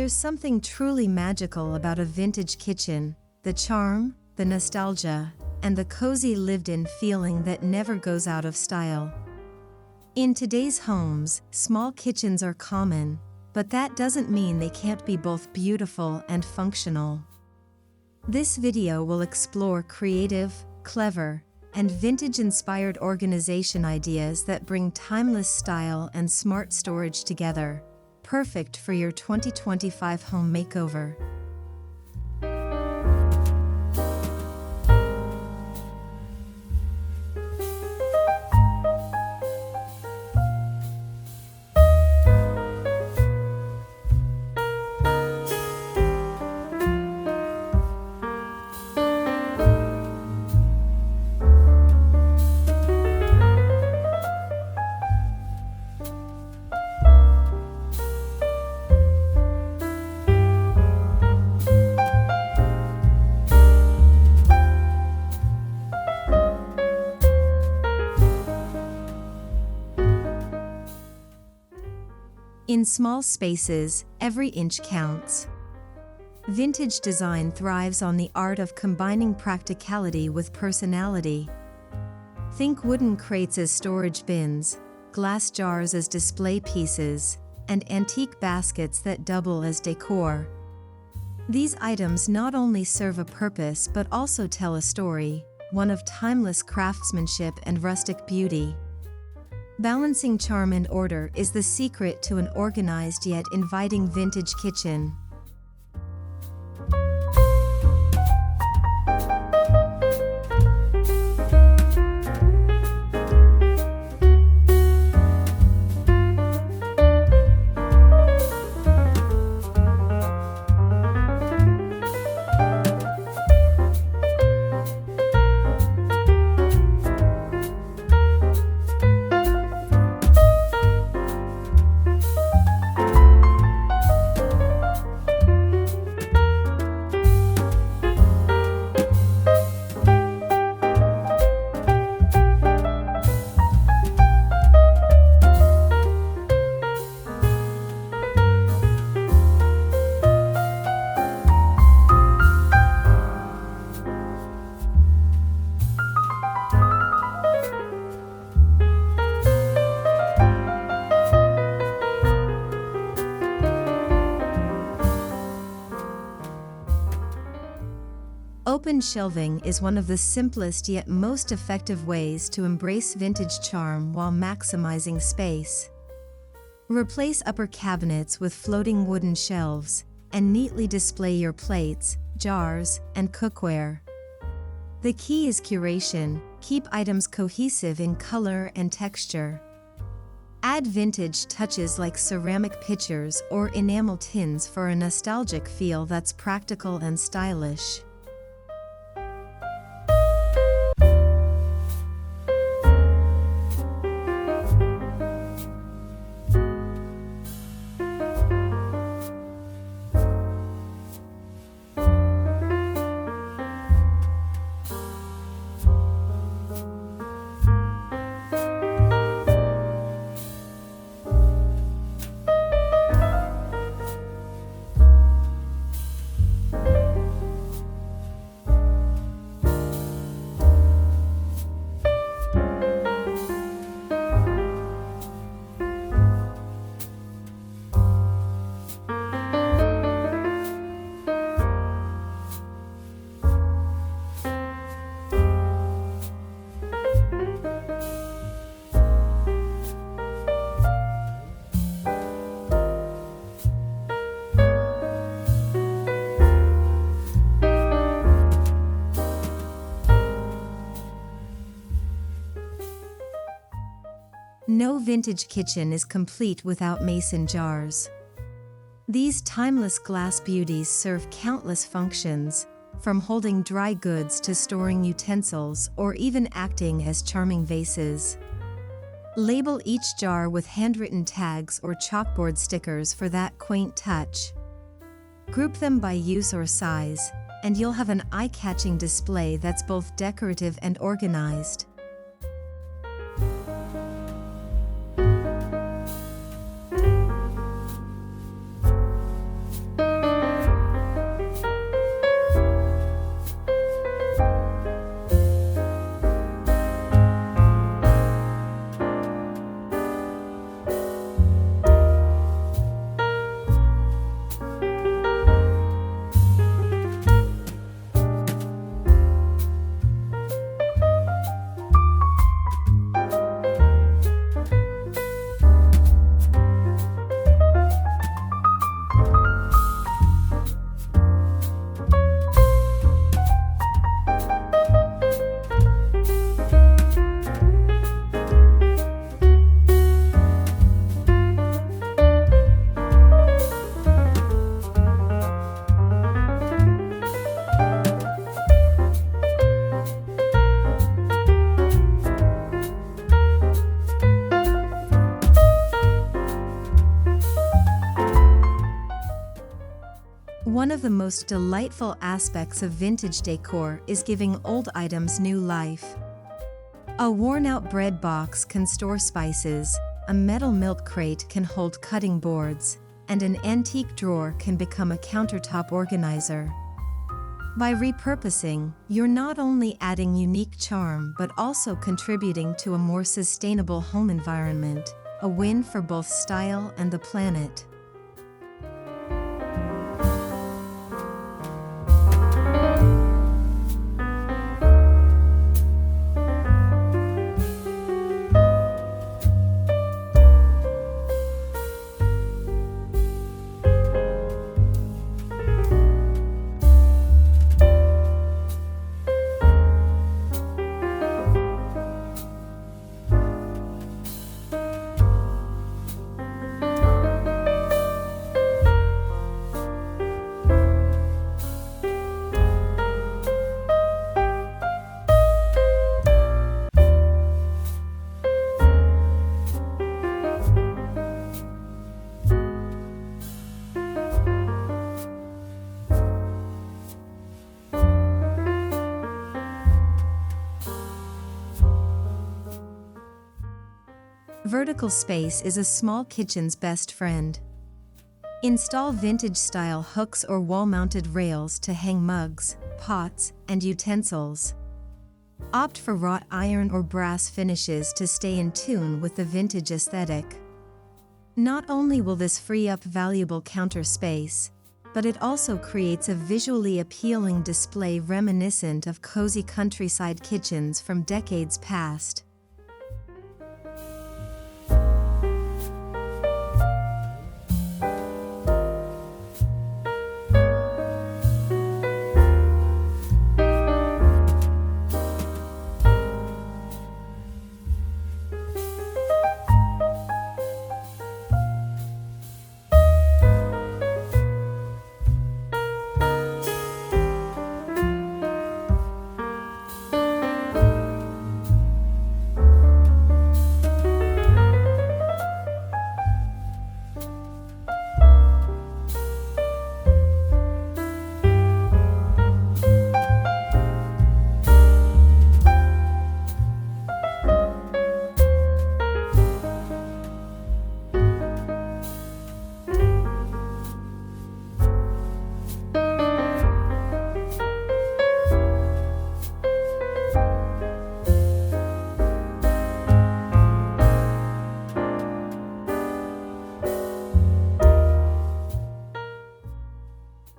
There's something truly magical about a vintage kitchen, the charm, the nostalgia, and the cozy lived-in feeling that never goes out of style. In today's homes, small kitchens are common, but that doesn't mean they can't be both beautiful and functional. This video will explore creative, clever, and vintage-inspired organization ideas that bring timeless style and smart storage together, perfect for your 2025 home makeover. In small spaces, every inch counts. Vintage design thrives on the art of combining practicality with personality. Think wooden crates as storage bins, glass jars as display pieces, and antique baskets that double as decor. These items not only serve a purpose but also tell a story, one of timeless craftsmanship and rustic beauty. Balancing charm and order is the secret to an organized yet inviting vintage kitchen. Open shelving is one of the simplest yet most effective ways to embrace vintage charm while maximizing space. Replace upper cabinets with floating wooden shelves, and neatly display your plates, jars, and cookware. The key is curation. Keep items cohesive in color and texture. Add vintage touches like ceramic pitchers or enamel tins for a nostalgic feel that's practical and stylish. No vintage kitchen is complete without mason jars. These timeless glass beauties serve countless functions, from holding dry goods to storing utensils or even acting as charming vases. Label each jar with handwritten tags or chalkboard stickers for that quaint touch. Group them by use or size, and you'll have an eye-catching display that's both decorative and organized. One of the most delightful aspects of vintage decor is giving old items new life. A worn-out bread box can store spices, a metal milk crate can hold cutting boards, and an antique drawer can become a countertop organizer. By repurposing, you're not only adding unique charm but also contributing to a more sustainable home environment, a win for both style and the planet. Vertical space is a small kitchen's best friend. Install vintage-style hooks or wall-mounted rails to hang mugs, pots, and utensils. Opt for wrought iron or brass finishes to stay in tune with the vintage aesthetic. Not only will this free up valuable counter space, but it also creates a visually appealing display reminiscent of cozy countryside kitchens from decades past.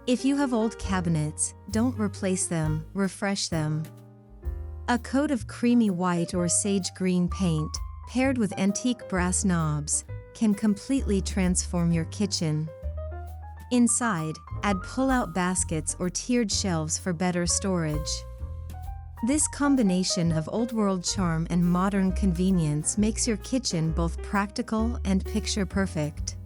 If you have old cabinets, don't replace them, refresh them. A coat of creamy white or sage green paint, paired with antique brass knobs, can completely transform your kitchen. Inside, add pull-out baskets or tiered shelves for better storage. This combination of old-world charm and modern convenience makes your kitchen both practical and picture-perfect.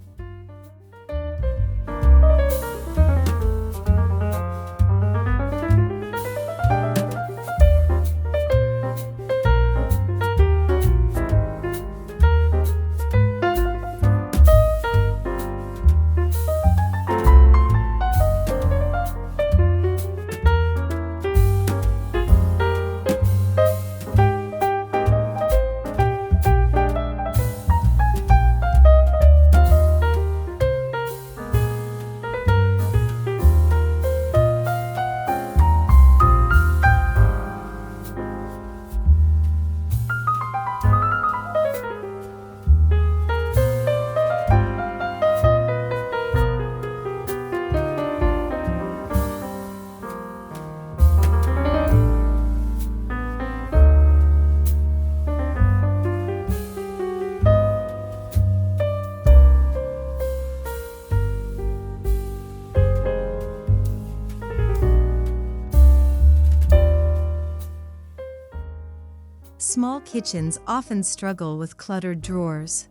Small kitchens often struggle with cluttered drawers.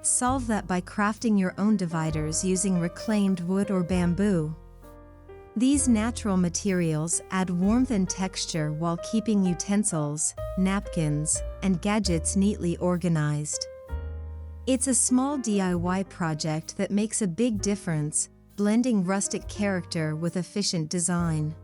Solve that by crafting your own dividers using reclaimed wood or bamboo. These natural materials add warmth and texture while keeping utensils, napkins, and gadgets neatly organized. It's a small DIY project that makes a big difference, blending rustic character with efficient design.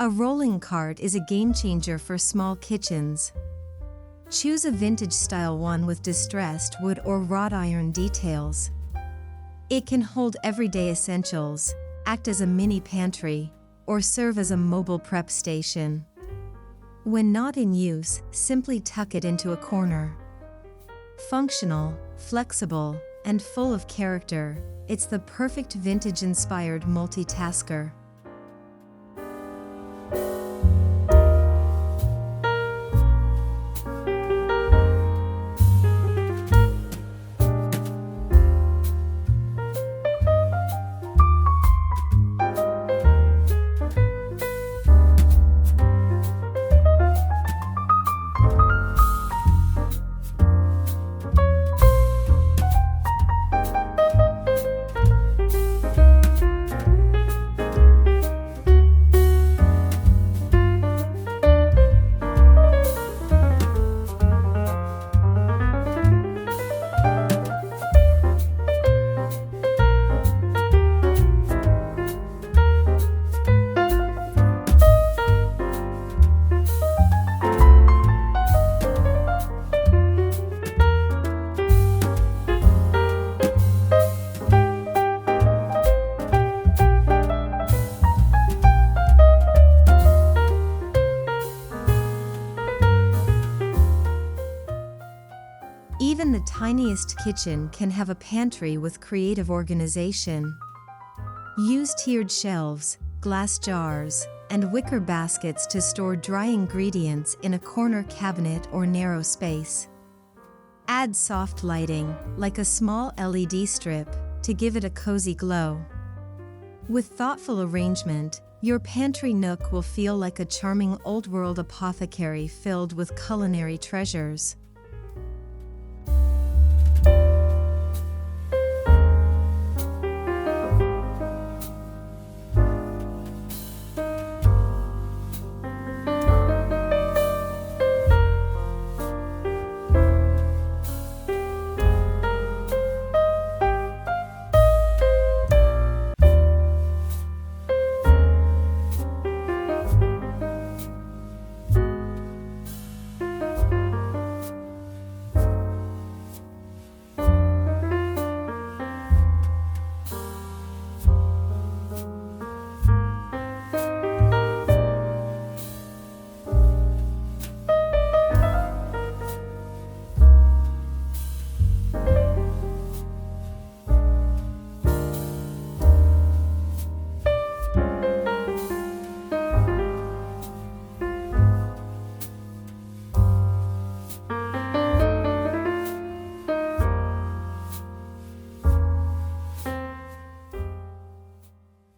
A rolling cart is a game changer for small kitchens. Choose a vintage-style one with distressed wood or wrought iron details. It can hold everyday essentials, act as a mini pantry, or serve as a mobile prep station. When not in use, simply tuck it into a corner. Functional, flexible, and full of character, it's the perfect vintage-inspired multitasker. Even the tiniest kitchen can have a pantry with creative organization. Use tiered shelves, glass jars, and wicker baskets to store dry ingredients in a corner cabinet or narrow space. Add soft lighting, like a small LED strip, to give it a cozy glow. With thoughtful arrangement, your pantry nook will feel like a charming old-world apothecary filled with culinary treasures.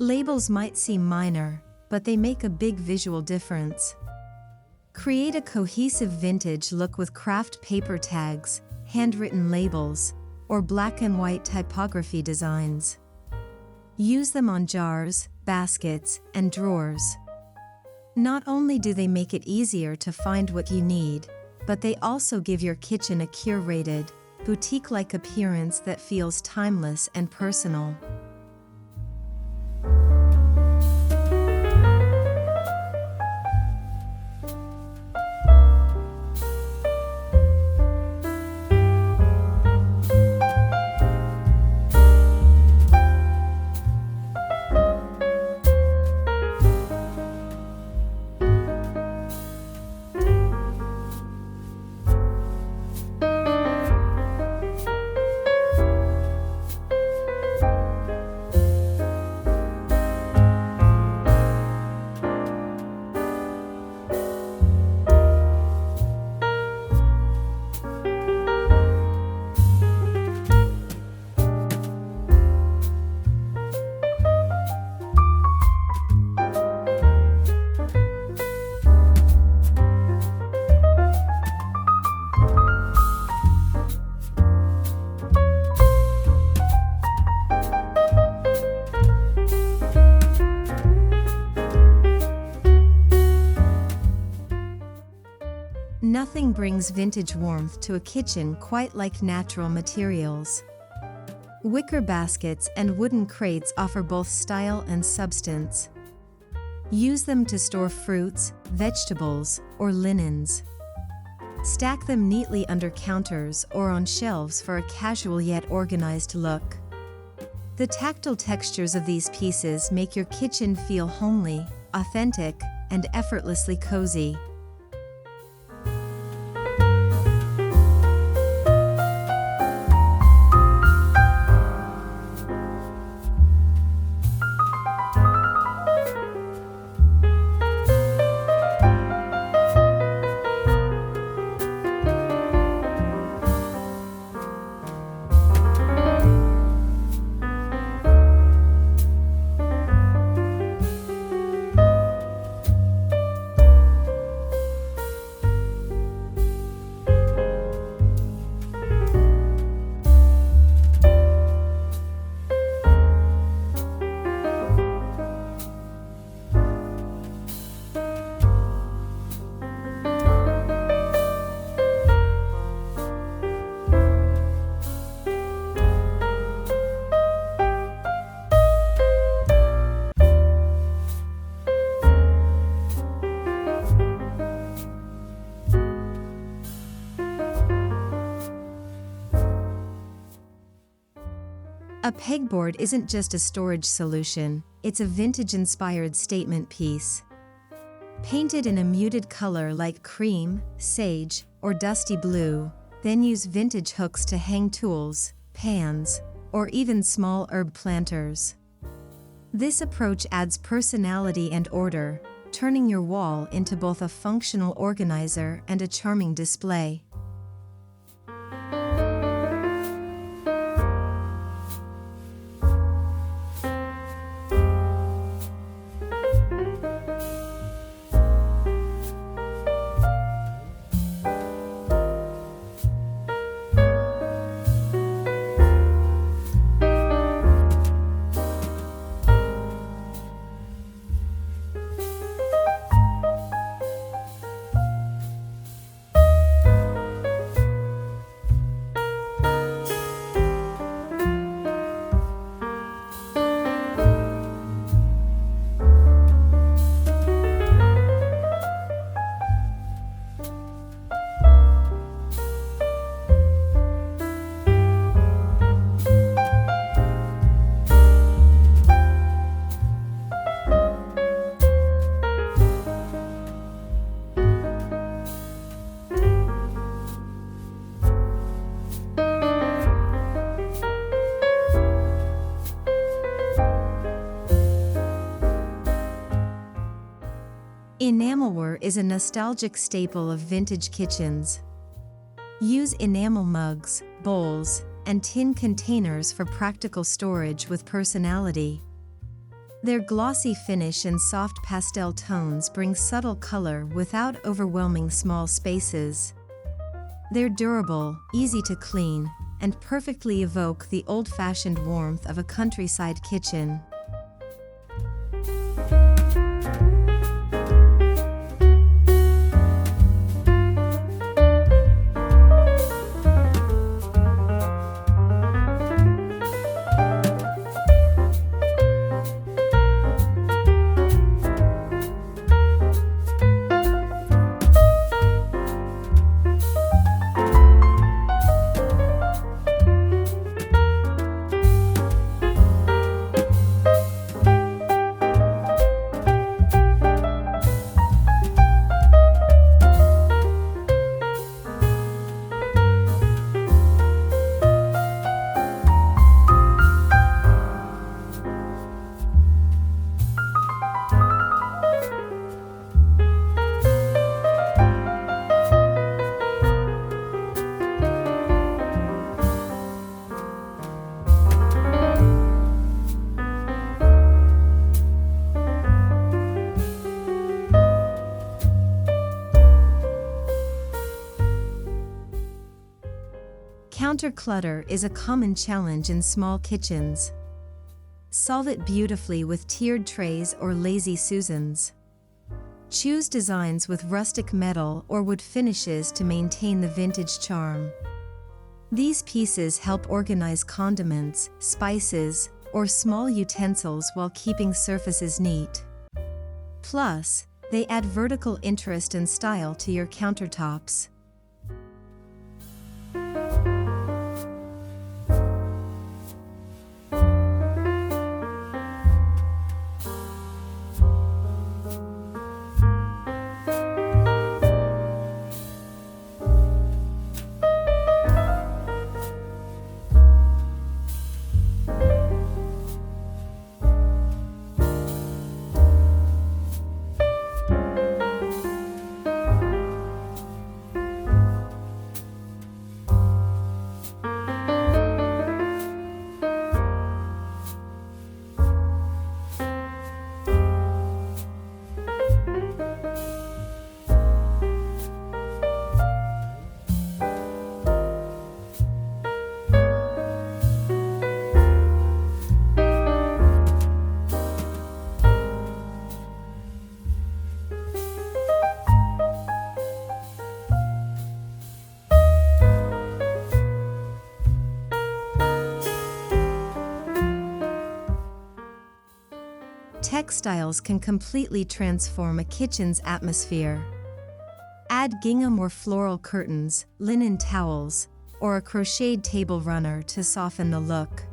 Labels might seem minor, but they make a big visual difference. Create a cohesive vintage look with craft paper tags, handwritten labels, or black and white typography designs. Use them on jars, baskets, and drawers. Not only do they make it easier to find what you need, but they also give your kitchen a curated, boutique-like appearance that feels timeless and personal. Nothing brings vintage warmth to a kitchen quite like natural materials. Wicker baskets and wooden crates offer both style and substance. Use them to store fruits, vegetables, or linens. Stack them neatly under counters or on shelves for a casual yet organized look. The tactile textures of these pieces make your kitchen feel homely, authentic, and effortlessly cozy. A pegboard isn't just a storage solution, it's a vintage-inspired statement piece. Paint it in a muted color like cream, sage, or dusty blue, then use vintage hooks to hang tools, pans, or even small herb planters. This approach adds personality and order, turning your wall into both a functional organizer and a charming display. Enamelware is a nostalgic staple of vintage kitchens. Use enamel mugs, bowls, and tin containers for practical storage with personality. Their glossy finish and soft pastel tones bring subtle color without overwhelming small spaces. They're durable, easy to clean, and perfectly evoke the old-fashioned warmth of a countryside kitchen. Counter-clutter is a common challenge in small kitchens. Solve it beautifully with tiered trays or lazy Susans. Choose designs with rustic metal or wood finishes to maintain the vintage charm. These pieces help organize condiments, spices, or small utensils while keeping surfaces neat. Plus, they add vertical interest and style to your countertops. Textiles can completely transform a kitchen's atmosphere. Add gingham or floral curtains, linen towels, or a crocheted table runner to soften the look.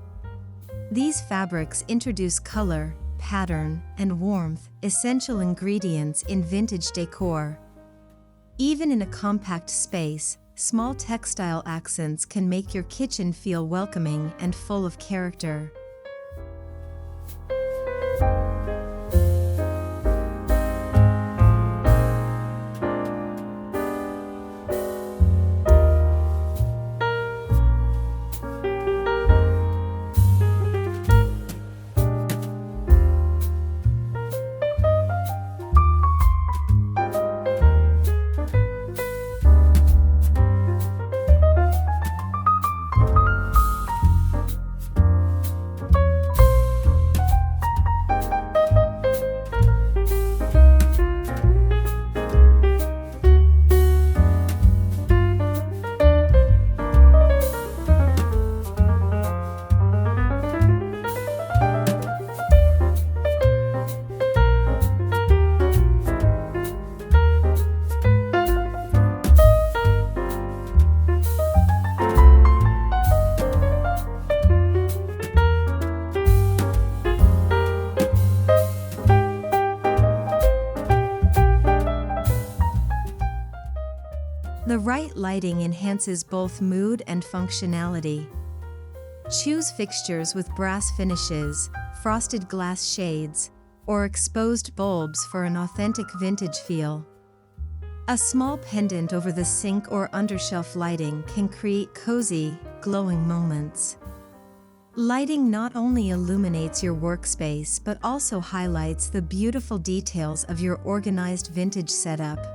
These fabrics introduce color, pattern, and warmth, essential ingredients in vintage decor. Even in a compact space, small textile accents can make your kitchen feel welcoming and full of character. The right lighting enhances both mood and functionality. Choose fixtures with brass finishes, frosted glass shades, or exposed bulbs for an authentic vintage feel. A small pendant over the sink or undershelf lighting can create cozy, glowing moments. Lighting not only illuminates your workspace but also highlights the beautiful details of your organized vintage setup.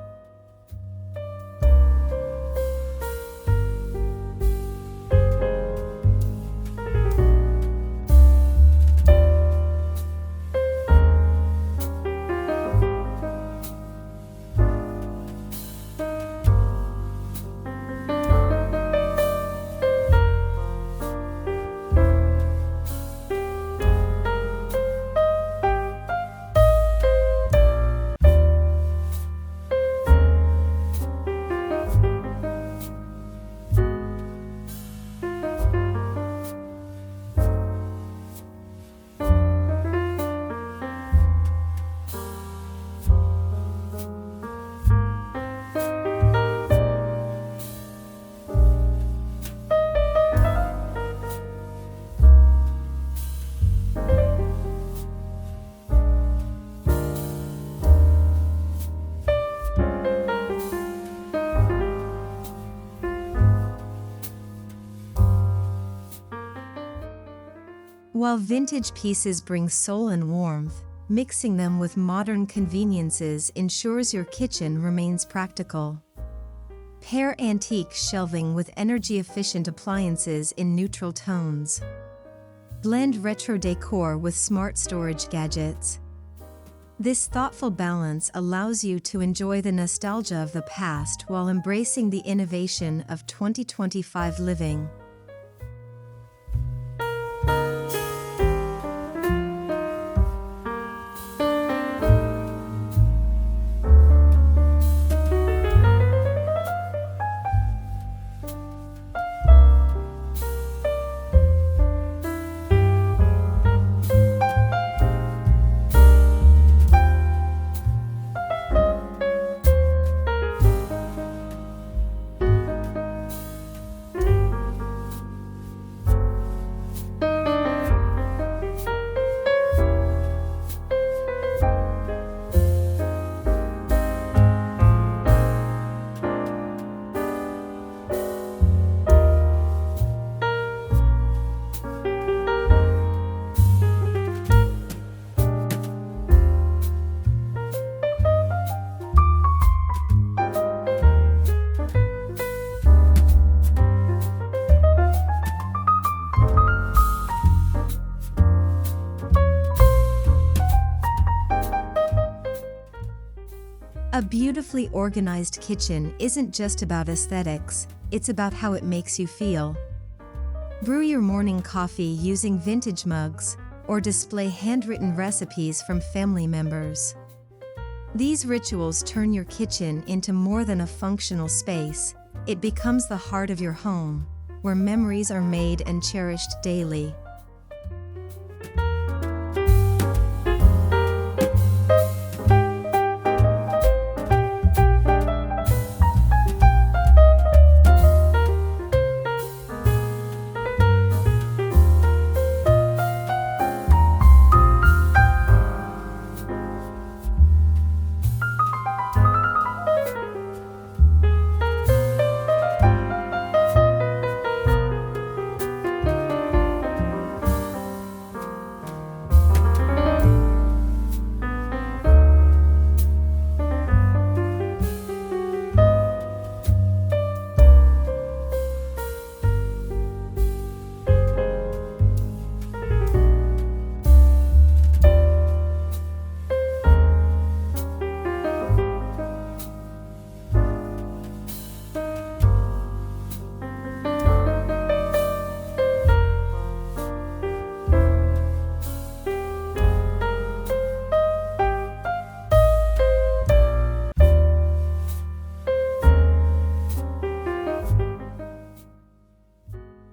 While vintage pieces bring soul and warmth, mixing them with modern conveniences ensures your kitchen remains practical. Pair antique shelving with energy-efficient appliances in neutral tones. Blend retro decor with smart storage gadgets. This thoughtful balance allows you to enjoy the nostalgia of the past while embracing the innovation of 2025 living. A beautifully organized kitchen isn't just about aesthetics, it's about how it makes you feel. Brew your morning coffee using vintage mugs, or display handwritten recipes from family members. These rituals turn your kitchen into more than a functional space, it becomes the heart of your home, where memories are made and cherished daily.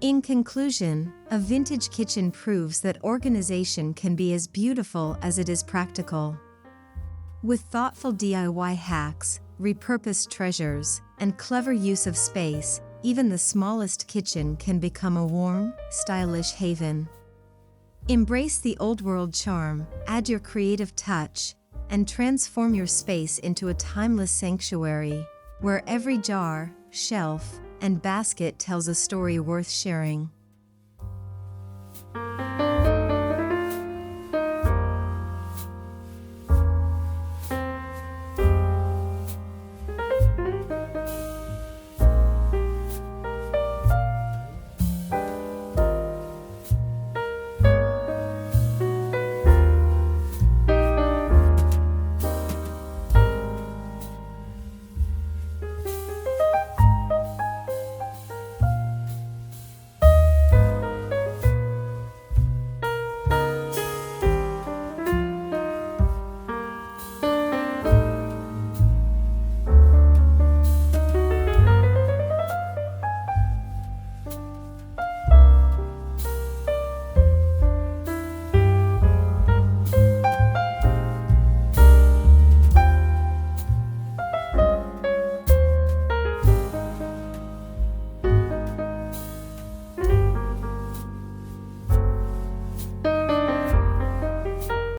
In conclusion, a vintage kitchen proves that organization can be as beautiful as it is practical. With thoughtful DIY hacks, repurposed treasures, and clever use of space, even the smallest kitchen can become a warm, stylish haven. Embrace the old-world charm, add your creative touch, and transform your space into a timeless sanctuary, where every jar, shelf, and basket tells a story worth sharing.